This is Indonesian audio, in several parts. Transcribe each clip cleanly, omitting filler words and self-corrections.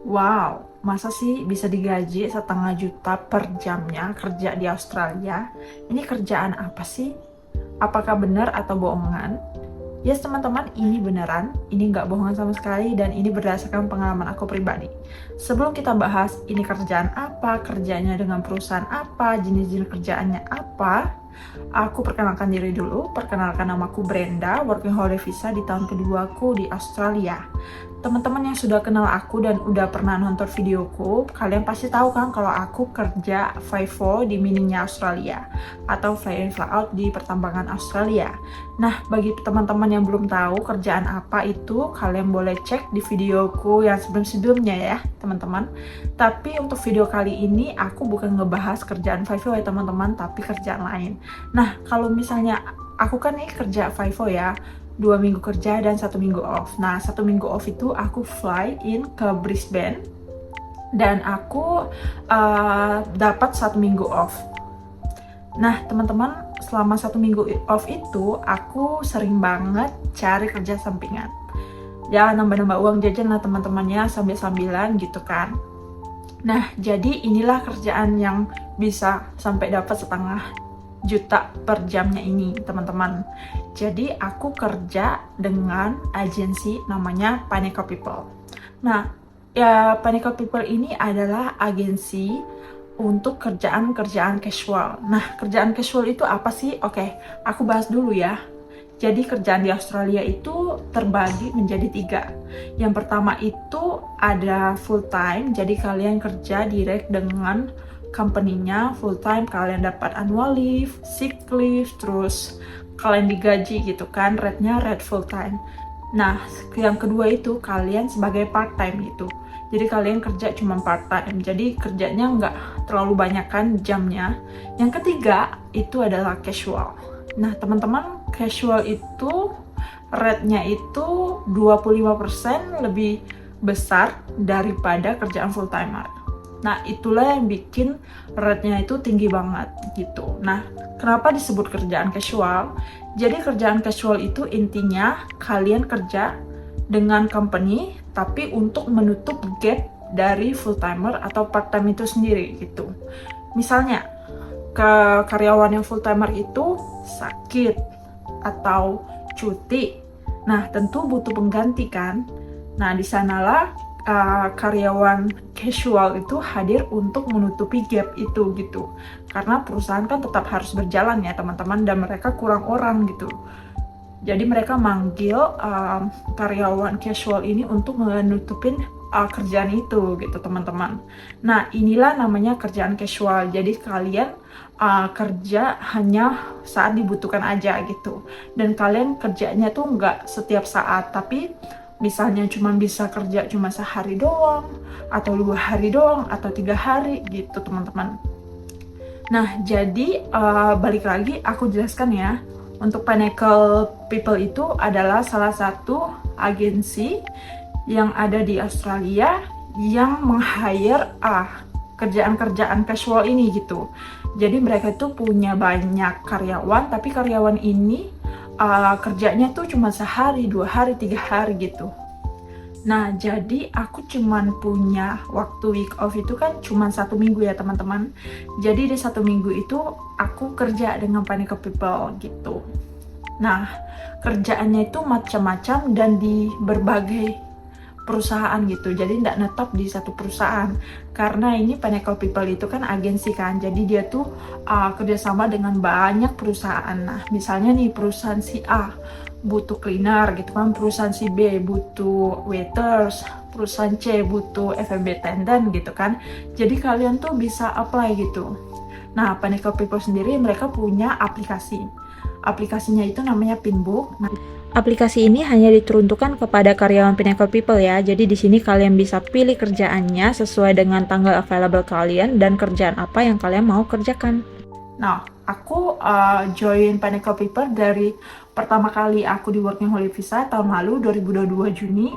Wow, masa sih bisa digaji 1,5 juta per jamnya kerja di Australia? Ini kerjaan apa sih? Apakah benar atau bohongan? Yes teman-teman, ini beneran, ini nggak bohongan sama sekali dan ini berdasarkan pengalaman aku pribadi. Sebelum kita bahas ini kerjaan apa, kerjanya dengan perusahaan apa, jenis-jenis kerjaannya apa, aku perkenalkan diri dulu. Perkenalkan, namaku Brenda, working holiday visa di tahun keduaku di Australia. Teman-teman yang sudah kenal aku dan udah pernah nonton videoku, kalian pasti tahu kan kalau aku kerja FIFO di miningnya Australia atau fly in fly out di pertambangan Australia. Nah, bagi teman-teman yang belum tahu kerjaan apa itu, kalian boleh cek di videoku yang sebelum-sebelumnya ya, teman-teman. Tapi untuk video kali ini aku bukan ngebahas kerjaan FIFO ya teman-teman, tapi kerjaan lain. Nah, kalau misalnya aku kan nih kerja FIFO ya, 2 minggu kerja dan 1 minggu off. Nah, 1 minggu off itu aku fly in ke Brisbane dan aku dapat 1 minggu off. Nah, teman-teman, selama 1 minggu off itu aku sering banget cari kerja sampingan. Ya, nambah-nambah uang jajan lah teman-temannya sambil-sambilan gitu kan. Nah, jadi inilah kerjaan yang bisa sampai dapat 1,5 juta per jamnya ini, teman-teman. Jadi aku kerja dengan agensi namanya Pinnacle People. Nah, ya Pinnacle People ini adalah agensi untuk kerjaan-kerjaan casual. Nah, kerjaan casual itu apa sih? Oke, aku bahas dulu ya. Jadi kerjaan di Australia itu terbagi menjadi 3. Yang pertama itu ada full time, jadi kalian kerja direct dengan company-nya full time, kalian dapat annual leave, sick leave, terus kalian digaji gitu kan, rate-nya rate full time. Nah, yang kedua itu kalian sebagai part time gitu. Jadi kalian kerja cuma part time, jadi kerjanya nggak terlalu banyak kan jamnya. Yang ketiga itu adalah casual. Nah, teman-teman, casual itu rate-nya itu 25% lebih besar daripada kerjaan full timer. Nah, itulah yang bikin rate-nya itu tinggi banget gitu. Nah, kenapa disebut kerjaan casual? Jadi kerjaan casual itu intinya kalian kerja dengan company tapi untuk menutup gap dari full timer atau part time itu sendiri gitu. Misalnya ke karyawan yang full timer itu sakit atau cuti. Nah, tentu butuh pengganti kan. Nah, di sanalah karyawan casual itu hadir untuk menutupi gap itu gitu. Karena perusahaan kan tetap harus berjalan ya teman-teman, dan mereka kurang orang gitu. Jadi mereka manggil karyawan casual ini untuk menutupin kerjaan itu gitu teman-teman. Nah, inilah namanya kerjaan casual. Jadi kalian kerja hanya saat dibutuhkan aja gitu. Dan kalian kerjanya tuh nggak setiap saat, tapi misalnya cuma bisa kerja cuma sehari doang, atau 2 hari doang, atau 3 hari gitu teman-teman. Nah, jadi balik lagi aku jelaskan ya. Untuk Pinnacle People itu adalah salah satu agensi yang ada di Australia yang meng-hire kerjaan-kerjaan casual ini gitu. Jadi mereka tuh punya banyak karyawan, tapi karyawan ini kerjanya tuh cuma sehari, 2 hari, 3 hari gitu. Nah, jadi aku cuman punya waktu week off itu kan cuma 1 minggu ya teman-teman. Jadi di 1 minggu itu aku kerja dengan Pinnacle People gitu. Nah, kerjaannya itu macam-macam dan di berbagai perusahaan gitu. Jadi tidak netap di satu perusahaan. Karena ini Pinnacle People itu kan agensi kan. Jadi dia tuh kerjasama dengan banyak perusahaan. Nah, misalnya nih perusahaan si A butuh cleaner gitu kan, perusahaan si B butuh waiters, perusahaan C butuh F&B attendant gitu kan. Jadi kalian tuh bisa apply gitu. Nah, Pinnacle People sendiri mereka punya aplikasi. Aplikasinya itu namanya Pinbook. Nah, aplikasi ini hanya diperuntukkan kepada karyawan Pinnacle People ya. Jadi di sini kalian bisa pilih kerjaannya sesuai dengan tanggal available kalian dan kerjaan apa yang kalian mau kerjakan. Nah, aku join Pinnacle People dari pertama kali aku di Working Holiday Visa tahun lalu 2022 Juni.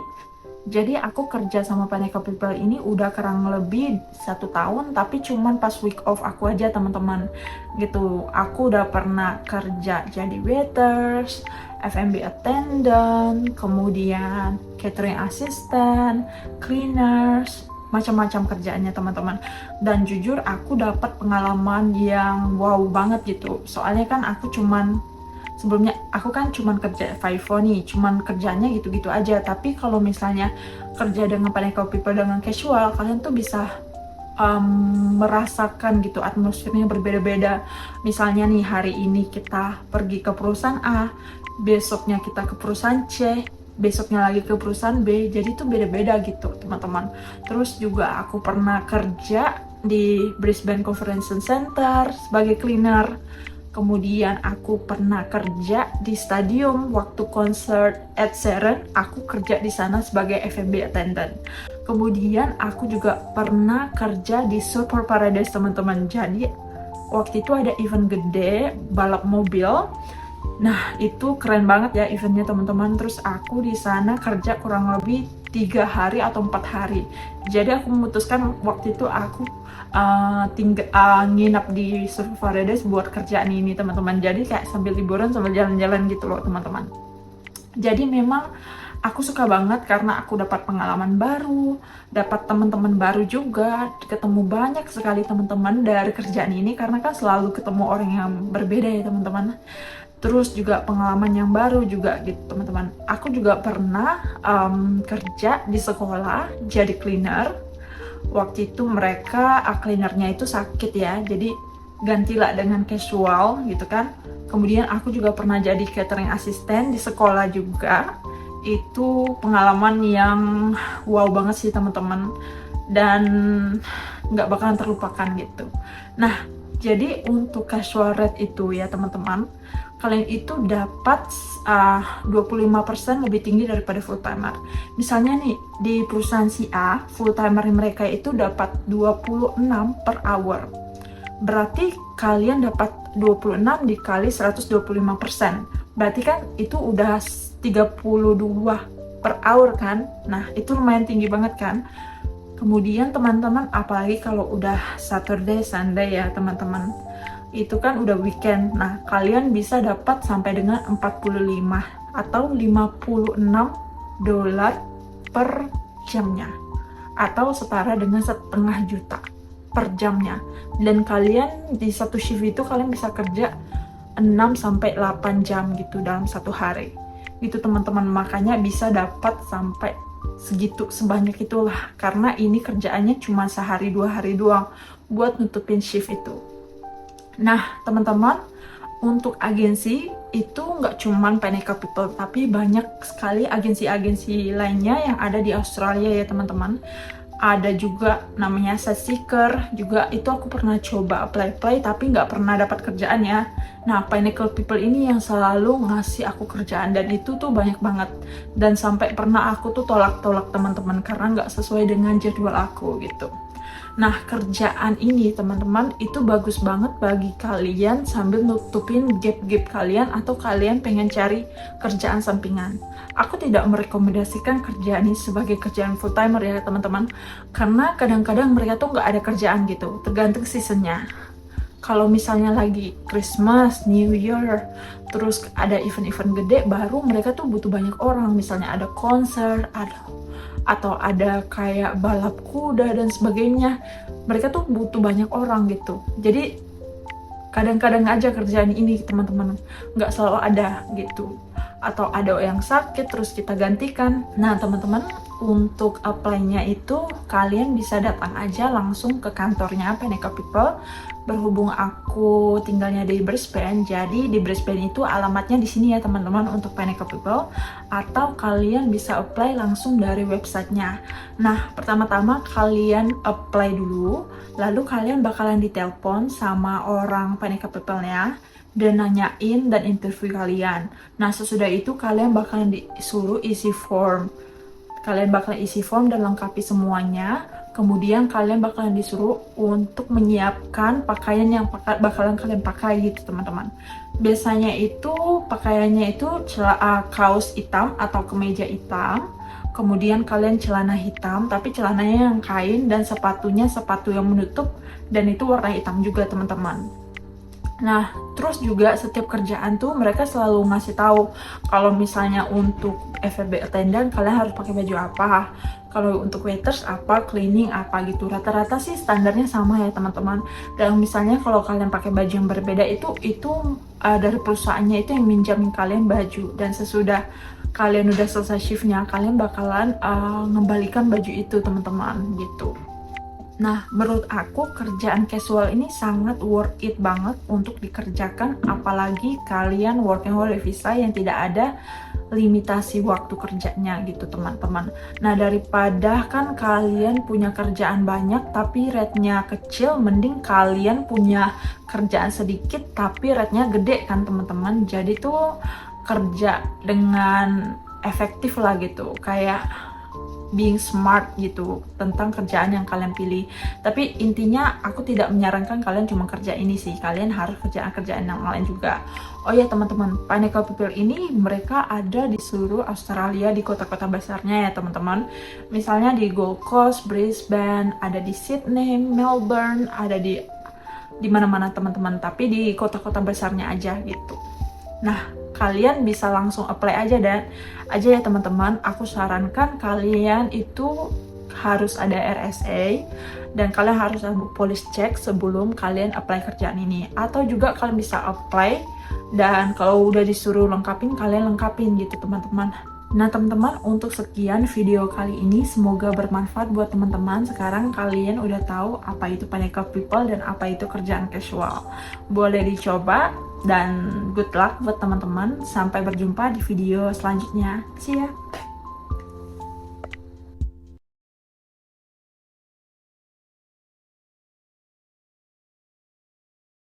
Jadi aku kerja sama Pinnacle People ini udah kurang lebih 1 tahun, tapi cuman pas week off aku aja teman-teman gitu. Aku udah pernah kerja jadi waiters, F&B attendant, kemudian catering assistant, cleaners, macam-macam kerjaannya teman-teman. Dan jujur aku dapat pengalaman yang wow banget gitu. Soalnya kan sebelumnya aku kan cuman kerja FIFO nih, cuman kerjanya gitu-gitu aja. Tapi kalau misalnya kerja dengan Pinnacle People dengan casual, kalian tuh bisa merasakan gitu atmosfernya berbeda-beda. Misalnya nih, hari ini kita pergi ke perusahaan A, besoknya kita ke perusahaan C, besoknya lagi ke perusahaan B, jadi itu beda-beda gitu teman-teman. Terus juga aku pernah kerja di Brisbane Conference Center sebagai cleaner. Kemudian aku pernah kerja di stadium waktu konser Ed Sheeran, aku kerja di sana sebagai F&B attendant. Kemudian aku juga pernah kerja di Super Paradise teman-teman. Jadi waktu itu ada event gede balap mobil. Nah itu keren banget ya eventnya teman-teman. Terus aku di sana kerja kurang lebih 3 hari atau 4 hari. Jadi aku memutuskan waktu itu aku nginap di Super Paradise buat kerjaan ini teman-teman. Jadi kayak sambil liburan sambil jalan-jalan gitu loh teman-teman. Jadi memang aku suka banget karena aku dapat pengalaman baru, dapat teman-teman baru juga, ketemu banyak sekali teman-teman dari kerjaan ini karena kan selalu ketemu orang yang berbeda ya teman-teman. Terus juga pengalaman yang baru juga gitu teman-teman. Aku juga pernah kerja di sekolah jadi cleaner. Waktu itu mereka cleanernya itu sakit ya, jadi gantilah dengan casual gitu kan. Kemudian aku juga pernah jadi catering assistant di sekolah juga. Itu pengalaman yang wow banget sih teman-teman, dan nggak bakalan terlupakan gitu. Nah jadi untuk casual rate itu ya teman-teman, kalian itu dapat 25% lebih tinggi daripada full timer. Misalnya nih di perusahaan si A, full timer mereka itu dapat 26 per hour. Berarti kalian dapat 26 dikali 125%. Berarti kan itu udah 32 per hour kan. Nah itu lumayan tinggi banget kan. Kemudian teman-teman, apalagi kalau udah Saturday, Sunday ya teman-teman, itu kan udah weekend. Nah kalian bisa dapat sampai dengan 45 atau 56 dolar per jamnya, atau setara dengan 1,5 juta per jamnya. Dan kalian di satu shift itu kalian bisa kerja 6-8 jam gitu dalam satu hari gitu teman-teman. Makanya bisa dapat sampai segitu, sebanyak itulah, karena ini kerjaannya cuma sehari 2 hari doang buat nutupin shift itu. Nah teman-teman, untuk agensi itu nggak cuman Pinnacle People, tapi banyak sekali agensi-agensi lainnya yang ada di Australia ya teman-teman. Ada juga namanya Seeker juga, itu aku pernah coba apply tapi nggak pernah dapat kerjaan ya. Nah Pinnacle People ini yang selalu ngasih aku kerjaan, dan itu tuh banyak banget. Dan sampai pernah aku tuh tolak-tolak teman-teman karena nggak sesuai dengan jadwal aku gitu. Nah kerjaan ini teman-teman itu bagus banget bagi kalian sambil nutupin gap-gap kalian, atau kalian pengen cari kerjaan sampingan. Aku tidak merekomendasikan kerjaan ini sebagai kerjaan full timer ya teman-teman, karena kadang-kadang mereka tuh nggak ada kerjaan gitu, tergantung seasonnya. Kalau misalnya lagi Christmas, New Year, terus ada event-event gede, baru mereka tuh butuh banyak orang. Misalnya ada konser, atau ada kayak balap kuda dan sebagainya, mereka tuh butuh banyak orang gitu. Jadi kadang-kadang aja kerjaan ini teman-teman, nggak selalu ada gitu. Atau ada yang sakit terus kita gantikan. Nah teman-teman, untuk apply-nya itu kalian bisa datang aja langsung ke kantornya Pinnacle People. Berhubung aku tinggalnya di Brisbane, jadi di Brisbane itu alamatnya di sini ya teman-teman untuk Pinnacle People. Atau kalian bisa apply langsung dari websitenya. Nah pertama-tama kalian apply dulu, lalu kalian bakalan ditelepon sama orang Pinnacle People-nya dan nanyain dan interview kalian. Nah sesudah itu kalian bakalan disuruh isi form. Kalian bakalan isi form dan lengkapi semuanya. Kemudian kalian bakalan disuruh untuk menyiapkan pakaian yang bakalan kalian pakai gitu teman-teman. Biasanya itu pakaiannya itu kaos hitam atau kemeja hitam. Kemudian kalian celana hitam, tapi celananya yang kain, dan sepatunya sepatu yang menutup, dan itu warna hitam juga teman-teman. Nah, terus juga setiap kerjaan tuh mereka selalu ngasih tahu kalau misalnya untuk FEB attendant kalian harus pakai baju apa, kalau untuk waiters apa, cleaning apa gitu. Rata-rata sih standarnya sama ya teman-teman. Dan misalnya kalau kalian pakai baju yang berbeda itu dari perusahaannya itu yang minjamin kalian baju, dan sesudah kalian udah selesai shiftnya kalian bakalan ngembalikan baju itu teman-teman gitu. Nah, menurut aku kerjaan casual ini sangat worth it banget untuk dikerjakan, apalagi kalian working holiday visa yang tidak ada limitasi waktu kerjanya gitu teman-teman. Nah, daripada kan kalian punya kerjaan banyak tapi rate-nya kecil, mending kalian punya kerjaan sedikit tapi rate-nya gede kan teman-teman. Jadi tuh kerja dengan efektif lah gitu, kayak being smart gitu tentang kerjaan yang kalian pilih. Tapi intinya aku tidak menyarankan kalian cuma kerja ini sih, kalian harus kerjaan-kerjaan yang lain juga. Oh ya teman-teman, Pinnacle People ini mereka ada di seluruh Australia, di kota-kota besarnya ya teman-teman. Misalnya di Gold Coast, Brisbane, ada di Sydney, Melbourne, ada di mana-mana teman-teman, tapi di kota-kota besarnya aja gitu. Nah, kalian bisa langsung apply aja ya teman-teman. Aku sarankan kalian itu harus ada RSA dan kalian harus ada police check sebelum kalian apply kerjaan ini. Atau juga kalian bisa apply dan kalau udah disuruh lengkapin, kalian lengkapin gitu teman-teman. Nah teman-teman, untuk sekian video kali ini, semoga bermanfaat buat teman-teman. Sekarang kalian udah tahu apa itu Pinnacle People dan apa itu kerjaan casual. Boleh dicoba dan good luck buat teman-teman. Sampai berjumpa di video selanjutnya. See ya!